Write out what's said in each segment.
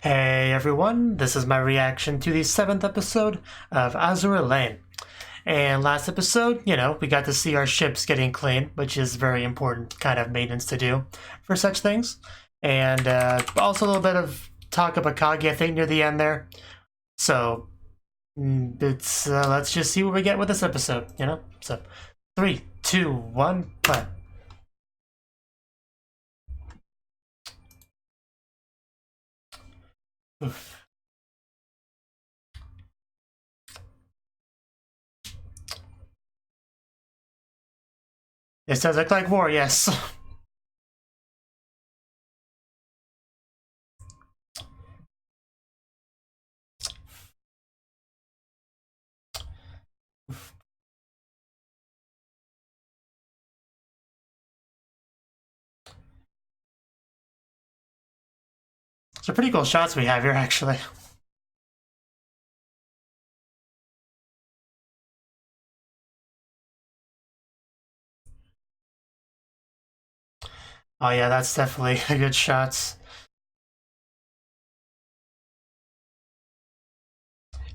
Hey everyone, this is my reaction to the 7th episode of Azur Lane. And last episode, we got to see our ships getting clean, which is very important kind of maintenance to do for such things. And also a little bit of talk about Kage, I think, near the end there. So, let's just see what we get with this episode, So, 3, 2, 1, play. Oof. This does look like war, yes. Some pretty cool shots we have here, actually. Oh yeah, that's definitely a good shot.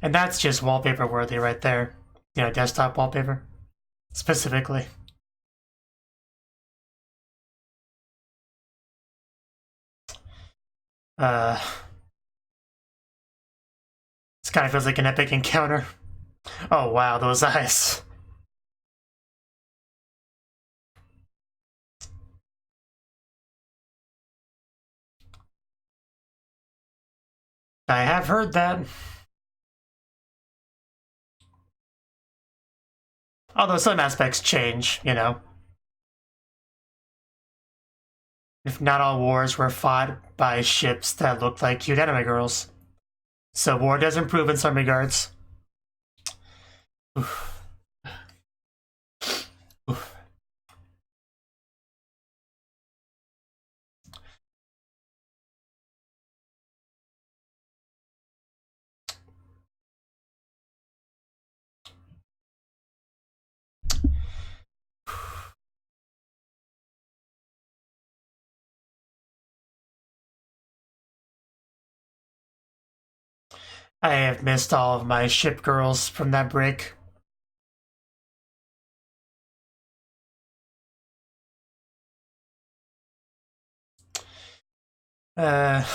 And that's just wallpaper worthy right there. Desktop wallpaper, specifically. This kind of feels like an epic encounter. Oh wow, those eyes. I have heard that. Although some aspects change, If not all wars were fought by ships that looked like cute anime girls. So war does improve in some regards. Oof. Oof. I have missed all of my ship girls from that break. And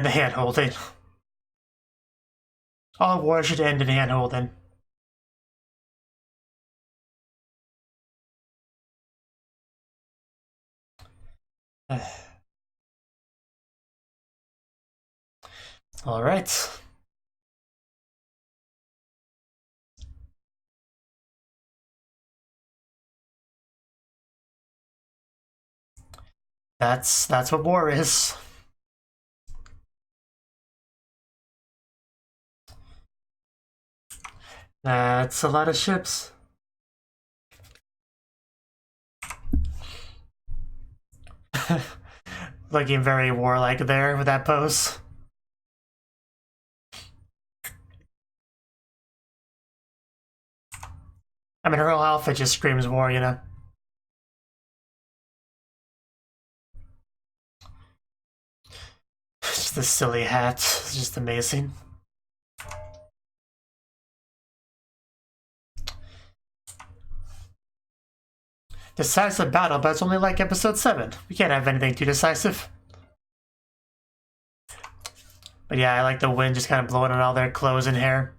the hand-holding. All war should end in hand-holding. All right. That's what war is. That's a lot of ships. Looking very warlike there with that pose. I mean, her whole outfit just screams war, Just the silly hat. It's just amazing. Decisive battle, but it's only like episode 7. We can't have anything too decisive. But yeah, I like the wind just kind of blowing on all their clothes and hair.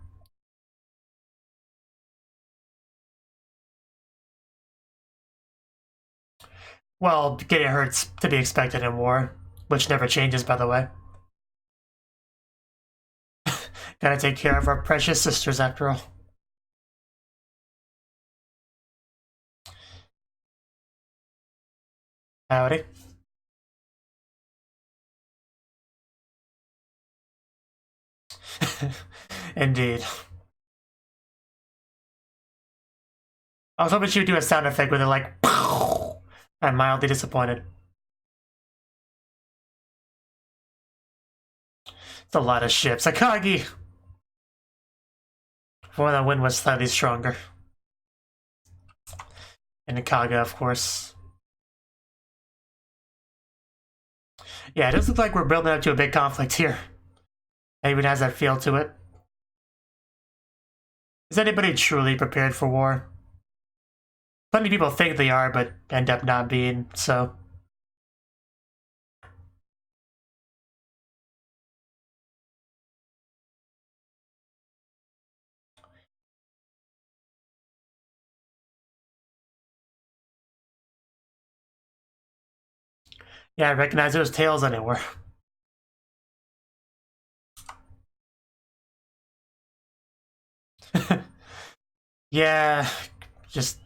Well, getting hurt's to be expected in war, which never changes, by the way. Gotta take care of our precious sisters, after all. Howdy. Indeed. I was hoping she would do a sound effect with it, like, I'm mildly disappointed. It's a lot of ships. Akagi! One that wind was slightly stronger. And Ikaga, of course. Yeah, it does look like we're building up to a big conflict here. It even has that feel to it. Is anybody truly prepared for war? Plenty of people think they are, but end up not being, so... Yeah, I recognize those tails anywhere. Yeah, just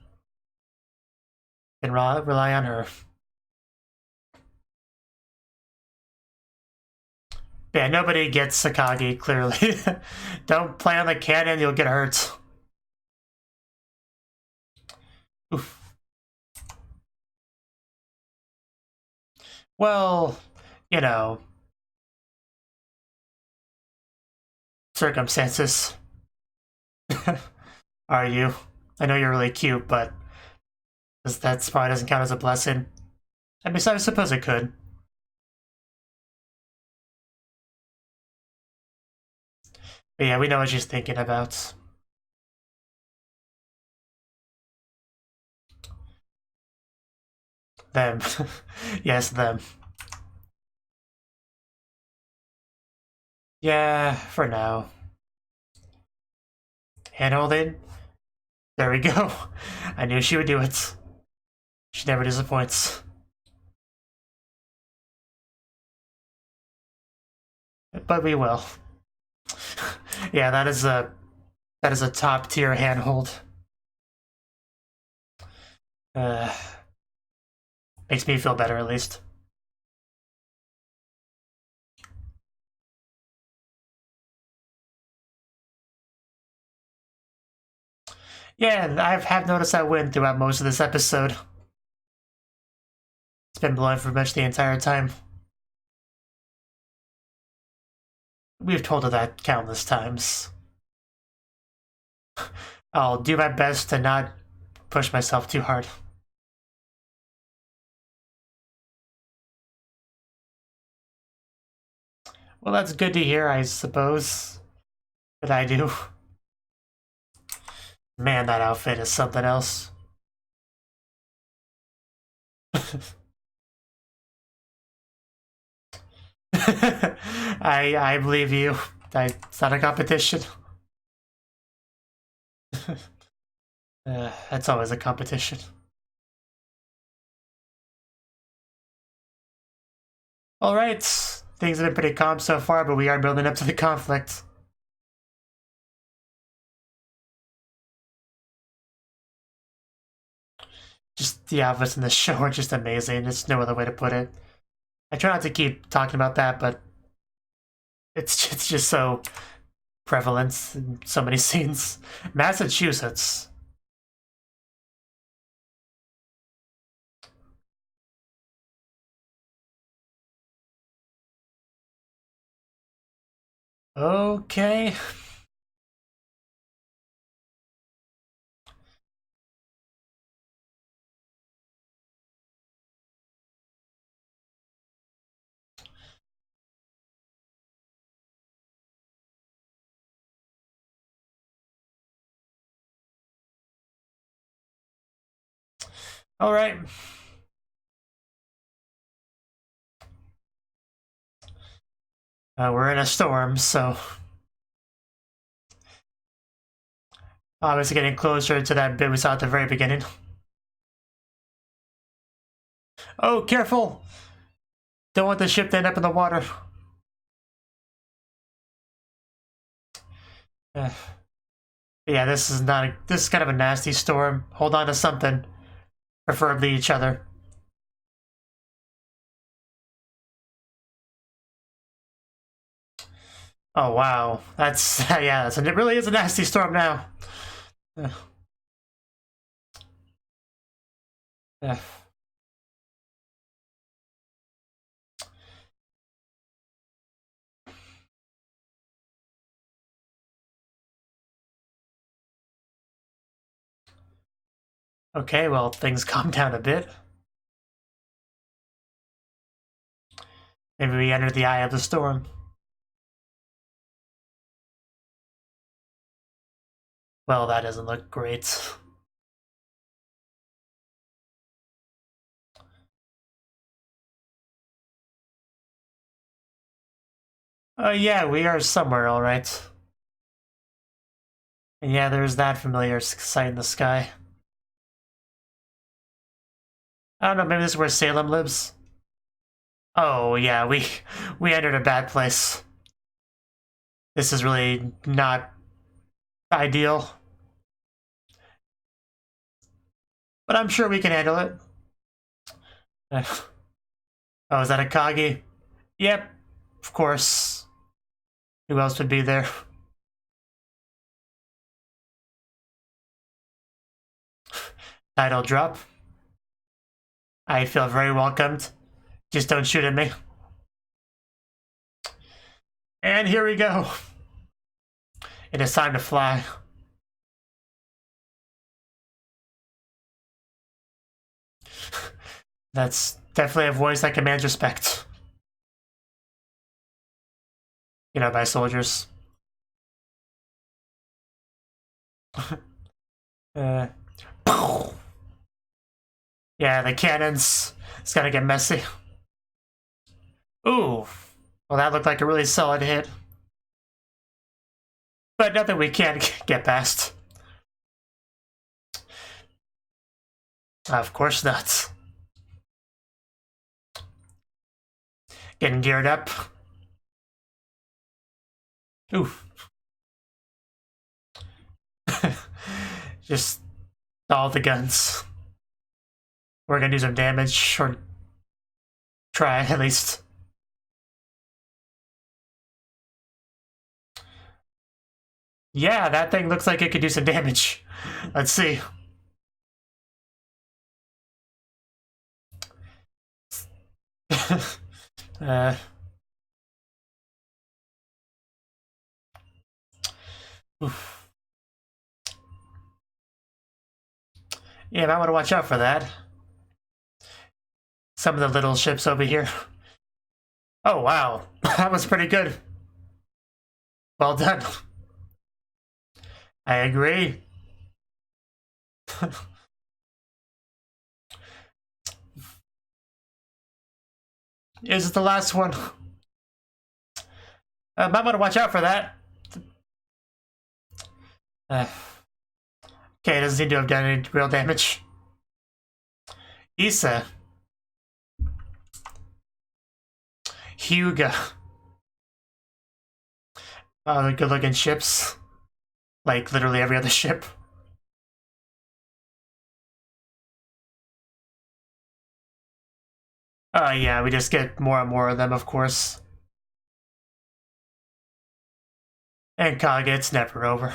can rely on her. Yeah, nobody gets Sakagi, clearly. Don't play on the cannon, you'll get hurt. Oof. Well, you know, circumstances. Are you? I know you're really cute, but that probably doesn't count as a blessing. I mean, I suppose it could. But yeah, we know what she's thinking about. Them. Yes, them. Yeah, for now. Handholding. There we go. I knew she would do it. She never disappoints. But we will. Yeah, that is a top tier handhold. Makes me feel better at least. Yeah, I have noticed that wind throughout most of this episode. It's been blowing for much the entire time. We've told her that countless times. I'll do my best to not push myself too hard. Well, that's good to hear, I suppose. But I do. Man, that outfit is something else. I believe you. It's not a competition. That's always a competition. Alright, things have been pretty calm so far, but we are building up to the conflict. Just the outfits in the show are just amazing. There's no other way to put it. I try not to keep talking about that, but it's just so prevalent in so many scenes. Massachusetts. Okay. All right. We're in a storm, so obviously getting closer to that bit we saw at the very beginning. Oh, careful! Don't want the ship to end up in the water. Yeah, this is not. This is kind of a nasty storm. Hold on to something, preferably each other. Oh wow, that's yeah. It really is a nasty storm now. Yeah. Okay, well, things calm down a bit. Maybe we enter the eye of the storm. Well, that doesn't look great. Yeah, we are somewhere, alright. And yeah, there's that familiar sight in the sky. I don't know, maybe this is where Salem lives? Oh, yeah, we entered a bad place. This is really not ideal. But I'm sure we can handle it. Oh, is that a Kagi? Yep, of course. Who else would be there? Title drop. I feel very welcomed. Just don't shoot at me. And here we go. It is time to fly. That's definitely a voice that commands respect. You know, by soldiers. Yeah, the cannons. It's gonna get messy. Ooh. Well, that looked like a really solid hit. But nothing we can't get past. Of course not. Getting geared up. Oof. Just all the guns. We're gonna do some damage, or try at least. Yeah, that thing looks like it could do some damage. Let's see. Oof. Yeah, I want to watch out for that. Some of the little ships over here. Oh, wow. That was pretty good. Well done. I agree. Is it the last one? Might want to watch out for that. Okay, it doesn't seem to have done any real damage. Issa. Hyuga. Oh, the good looking ships. Like literally every other ship. Yeah, we just get more and more of them, of course. And Kage, it's never over.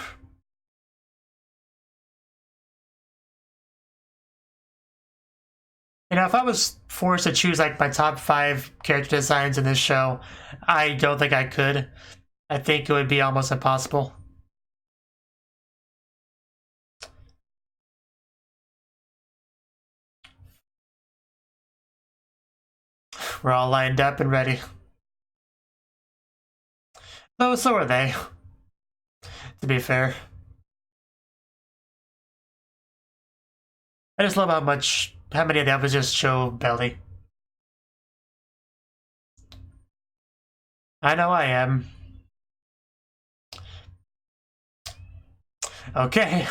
You know, if I was forced to choose like my top 5 character designs in this show, I don't think I could. I think it would be almost impossible. We're all lined up and ready. Though, so are they. To be fair. I just love how many of them just show belly. I know I am. Okay.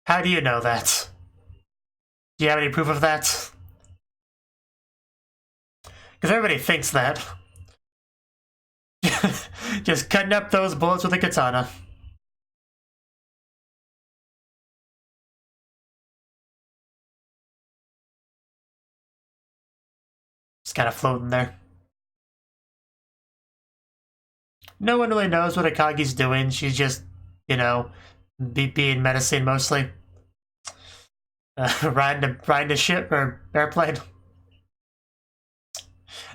How do you know that? Do you have any proof of that? Because everybody thinks that. Just cutting up those bullets with a katana. Just kind of floating there. No one really knows what Akagi's doing. She's just, you know, being menacing mostly. Riding a ship or airplane.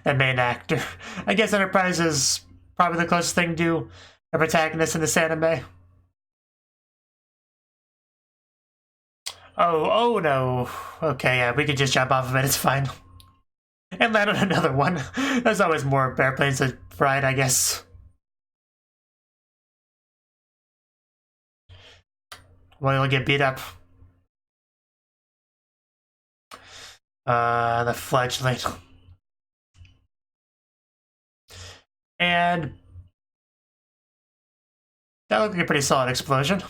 The main actor. I guess Enterprise is probably the closest thing to a protagonist in this anime. Oh no. Okay, yeah, we could just jump off of it, it's fine. And land on another one. There's always more airplanes to ride, I guess. Well, you'll get beat up. The fledgling. And that looked like a pretty solid explosion.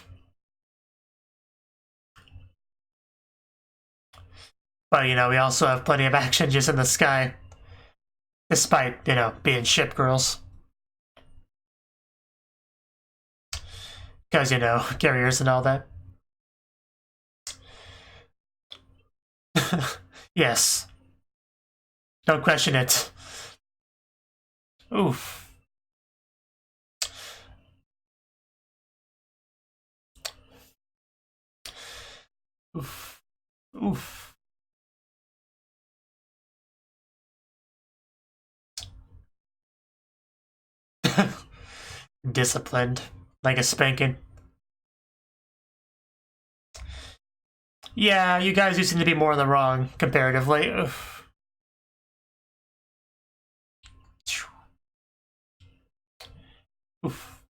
But, you know, we also have plenty of action just in the sky. Despite, you know, being ship girls. Because, you know, carriers and all that. Yes. Don't question it. Oof. Oof. Oof. Disciplined. Like a spanking. Yeah, you guys do seem to be more in the wrong, comparatively. Oof. Oof.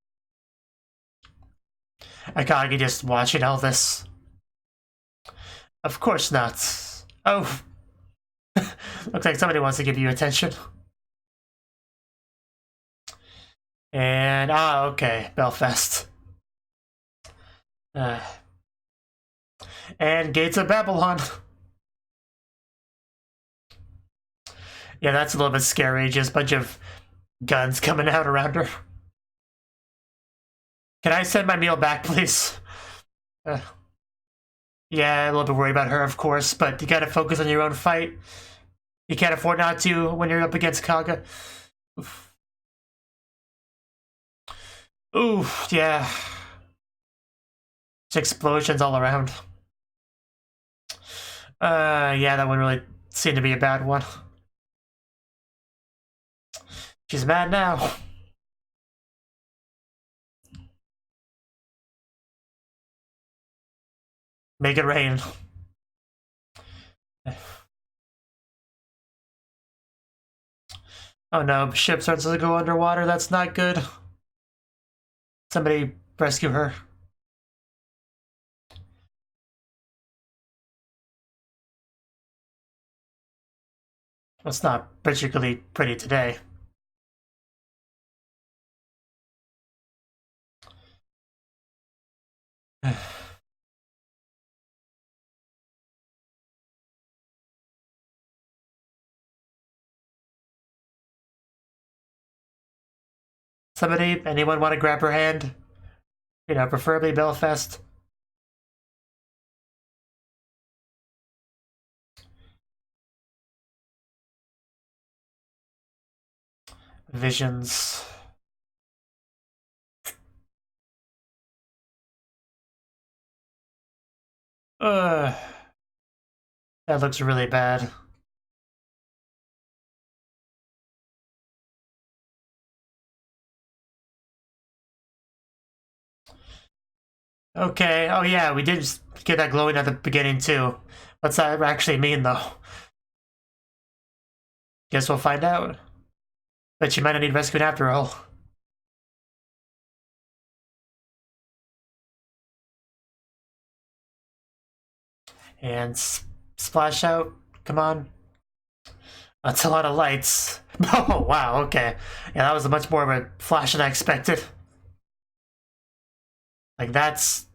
Akagi just watching all this. Of course not. Oh. Looks like somebody wants to give you attention. And, okay, Belfast. And Gates of Babylon. Yeah, that's a little bit scary, just a bunch of guns coming out around her. Can I send my meal back, please? Yeah, a little bit worried about her, of course, but you gotta focus on your own fight. You can't afford not to when you're up against Kaga. Oof. Oof, yeah. It's explosions all around. Yeah, that one really seemed to be a bad one. She's mad now. Make it rain. Oh no, ship starts to go underwater. That's not good. Somebody rescue her. It's not particularly pretty today. Somebody, anyone want to grab her hand? You know, preferably Belfast. Visions. That looks really bad. Okay, oh yeah, we did get that glowing at the beginning too. What's that actually mean though? Guess we'll find out. But she might not need rescuing after all. And splash out, come on. That's a lot of lights. Oh wow, okay. Yeah, that was much more of a flash than I expected. Like that's,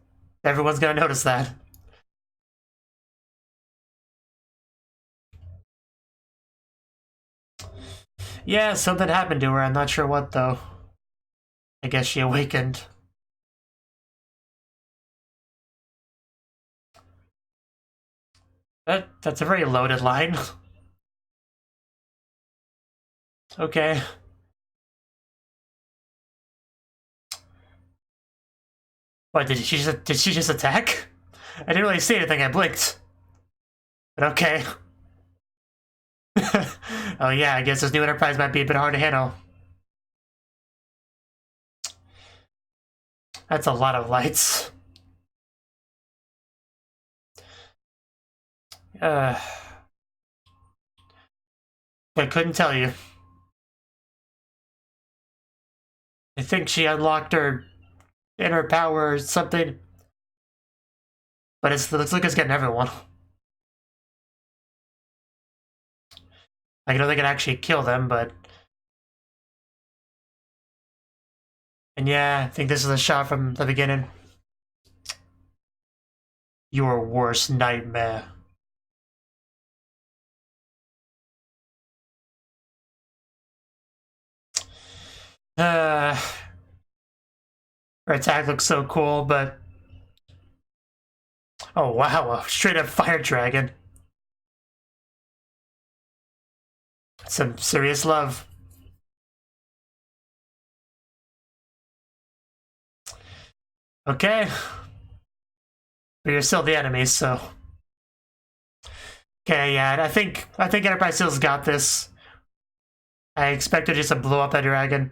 everyone's gonna notice that. Yeah, something happened to her, I'm not sure what though. I guess she awakened. That's a very loaded line. Okay. What, did she just attack? I didn't really see anything, I blinked. But okay. Oh yeah, I guess this new Enterprise might be a bit hard to handle. That's a lot of lights. I couldn't tell you. I think she unlocked her inner power or something. But it looks like it's getting everyone. I don't think it actually kill them, but... And yeah, I think this is a shot from the beginning. Your worst nightmare. Her attack looks so cool, but... Oh wow, a straight up fire dragon. Some serious love. Okay. But you're still the enemy, so... Okay, yeah, I think Enterprise still's got this. I expected just to blow up that dragon.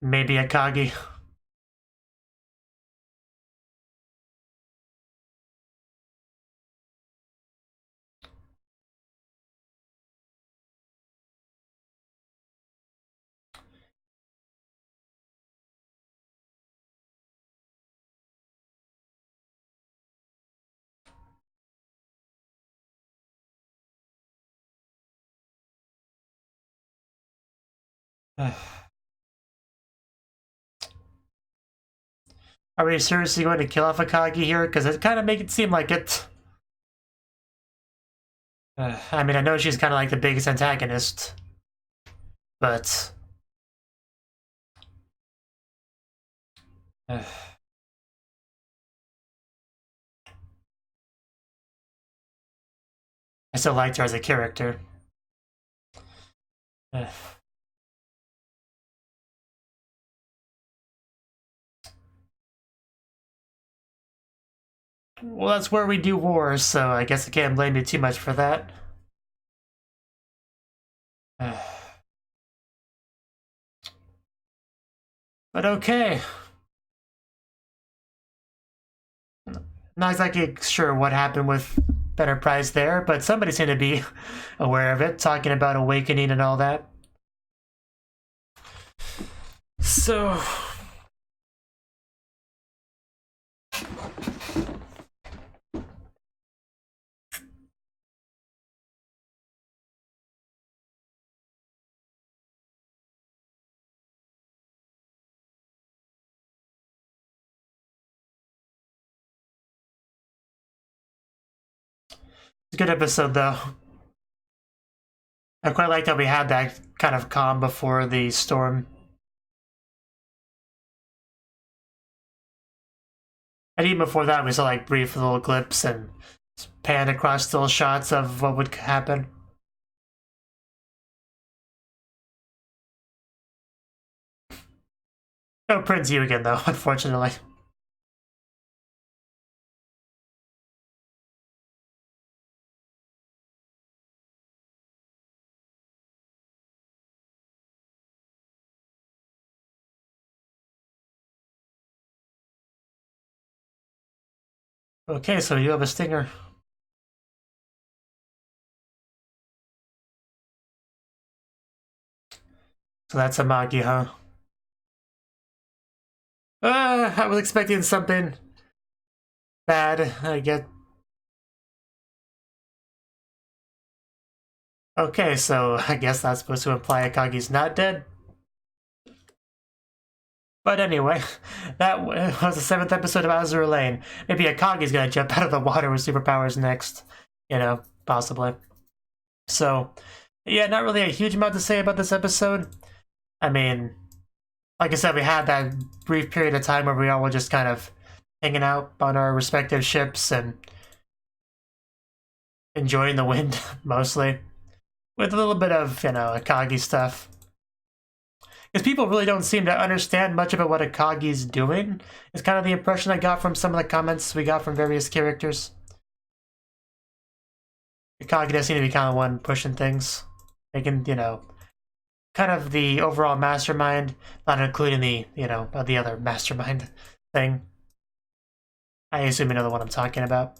Maybe a Kagi. Are we seriously going to kill off Akagi here? Because it kind of make it seem like it. I mean, I know she's kind of like the biggest antagonist, but I still liked her as a character. Well, that's where we do wars, so I guess I can't blame you too much for that. But okay. Not exactly sure what happened with Enterprise there, but somebody seemed to be aware of it, talking about awakening and all that. So... It's a good episode, though. I quite like that we had that kind of calm before the storm. And even before that, we saw like brief little clips and pan across still shots of what would happen. No Prince you again, though, unfortunately. Okay, so you have a stinger. So that's a Magi, huh? I was expecting something bad, I get. Okay, so I guess that's supposed to imply Akagi's not dead. But anyway, that was the 7th episode of Azur Lane. Maybe Akagi's gonna jump out of the water with superpowers next. You know, possibly. So, yeah, not really a huge amount to say about this episode. I mean, like I said, we had that brief period of time where we all were just kind of hanging out on our respective ships and enjoying the wind, mostly. With a little bit of, you know, Akagi stuff. Because people really don't seem to understand much about what Akagi's doing. It's kind of the impression I got from some of the comments we got from various characters. Akagi does seem to be kind of one pushing things, making, you know, kind of the overall mastermind, not including the, you know, the other mastermind thing. I assume you know the one I'm talking about.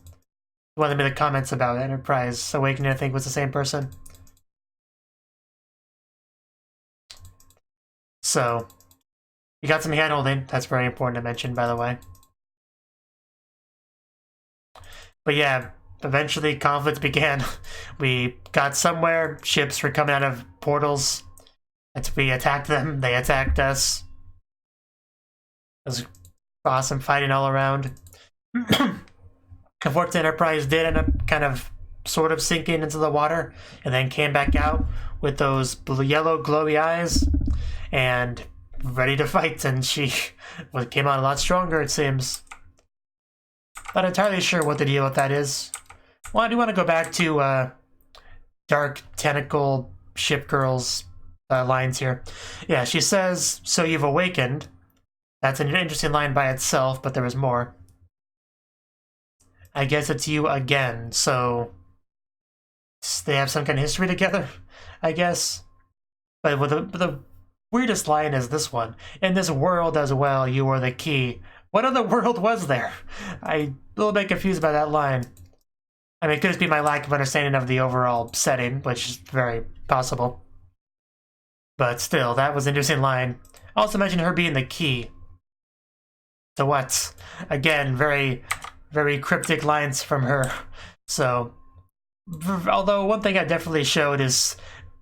The one that made the comments about Enterprise Awakening, I think, was the same person. So, you got some hand-holding. That's very important to mention, by the way. But yeah, eventually conflict began. We got somewhere. Ships were coming out of portals. We attacked them. They attacked us. It was awesome fighting all around. Unfortunately, Enterprise did end up kind of sort of sinking into the water and then came back out with those yellow glowy eyes and ready to fight, and she came out a lot stronger, it seems. Not entirely sure what the deal with that is. Well, I do want to go back to Dark Tentacle Ship Girl's lines here. Yeah, she says, "So you've awakened." That's an interesting line by itself, but there was more. I guess it's you again, so they have some kind of history together, I guess. But the weirdest line is this one. "In this world as well, you are the key." What other world was there? I'm a little bit confused by that line. I mean, it could just be my lack of understanding of the overall setting, which is very possible. But still, that was an interesting line. Also mentioned her being the key. To what? Again, very, very cryptic lines from her. So, although one thing I definitely showed is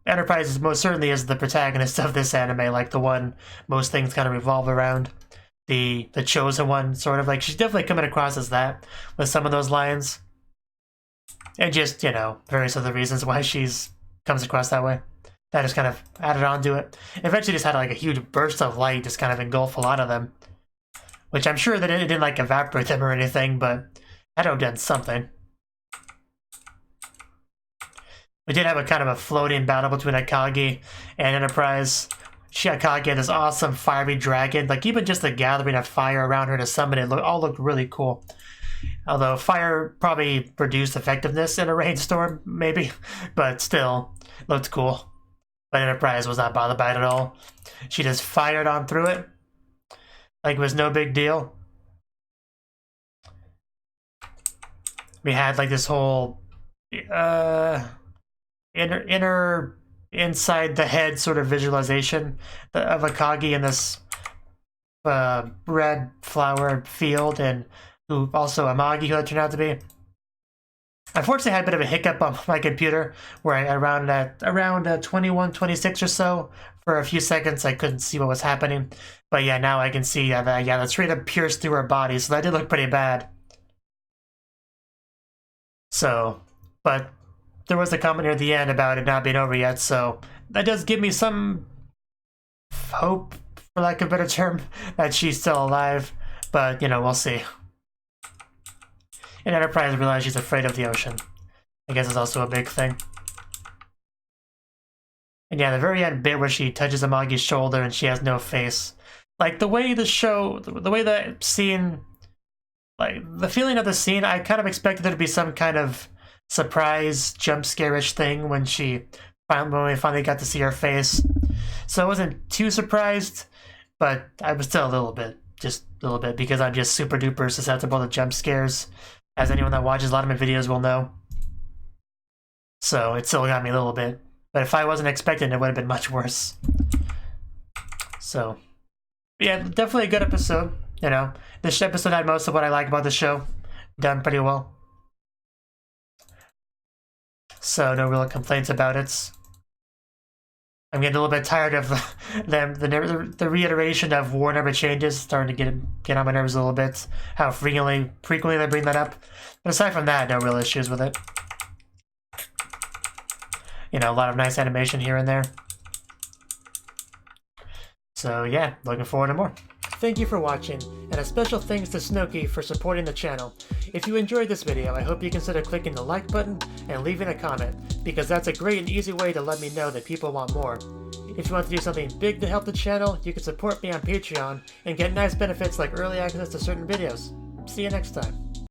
Enterprise most certainly is the protagonist of this anime, like the one most things kind of revolve around. The chosen one, sort of. Like, she's definitely coming across as that with some of those lines. And just, you know, various other reasons why she's comes across that way. That just kind of added on to it. Eventually just had like a huge burst of light just kind of engulf a lot of them. Which I'm sure that it didn't like evaporate them or anything, but I don't have done something. We did have a kind of a floating battle between Akagi and Enterprise. Akagi had this awesome fiery dragon. Like, even just the gathering of fire around her to summon it all looked really cool. Although fire probably reduced effectiveness in a rainstorm, maybe. But still, looked cool. But Enterprise was not bothered by it at all. She just fired on through it. Like it was no big deal. We had like this whole inside the head sort of visualization of Akagi in this red flower field, and who also Amagi, who it turned out to be. Unfortunately, I had a bit of a hiccup on my computer where around 21:26 or so, for a few seconds I couldn't see what was happening. But yeah, now I can see that the straight up pierced through her body, so that did look pretty bad. So, but there was a comment near the end about it not being over yet, so that does give me some hope, for lack of a better term, that she's still alive. But, you know, we'll see. And Enterprise realizes she's afraid of the ocean. I guess it's also a big thing. And yeah, the very end bit where she touches Amagi's shoulder and she has no face. Like, the way the show, the way the scene, like, the feeling of the scene, I kind of expected there to be some kind of surprise, jump scare-ish thing when we finally got to see her face. So I wasn't too surprised, but I was still a little bit, just a little bit, because I'm just super duper susceptible to jump scares, as anyone that watches a lot of my videos will know. So it still got me a little bit. But if I wasn't expecting it, it would have been much worse. So, yeah, definitely a good episode. You know, this episode had most of what I like about the show. Done pretty well. So, no real complaints about it. I'm getting a little bit tired of the reiteration of war number changes, starting to get on my nerves a little bit. How frequently they bring that up. But aside from that, no real issues with it. You know, a lot of nice animation here and there. So yeah, looking forward to more. Thank you for watching, and a special thanks to Cnouki for supporting the channel. If you enjoyed this video, I hope you consider clicking the like button and leaving a comment, because that's a great and easy way to let me know that people want more. If you want to do something big to help the channel, you can support me on Patreon and get nice benefits like early access to certain videos. See you next time.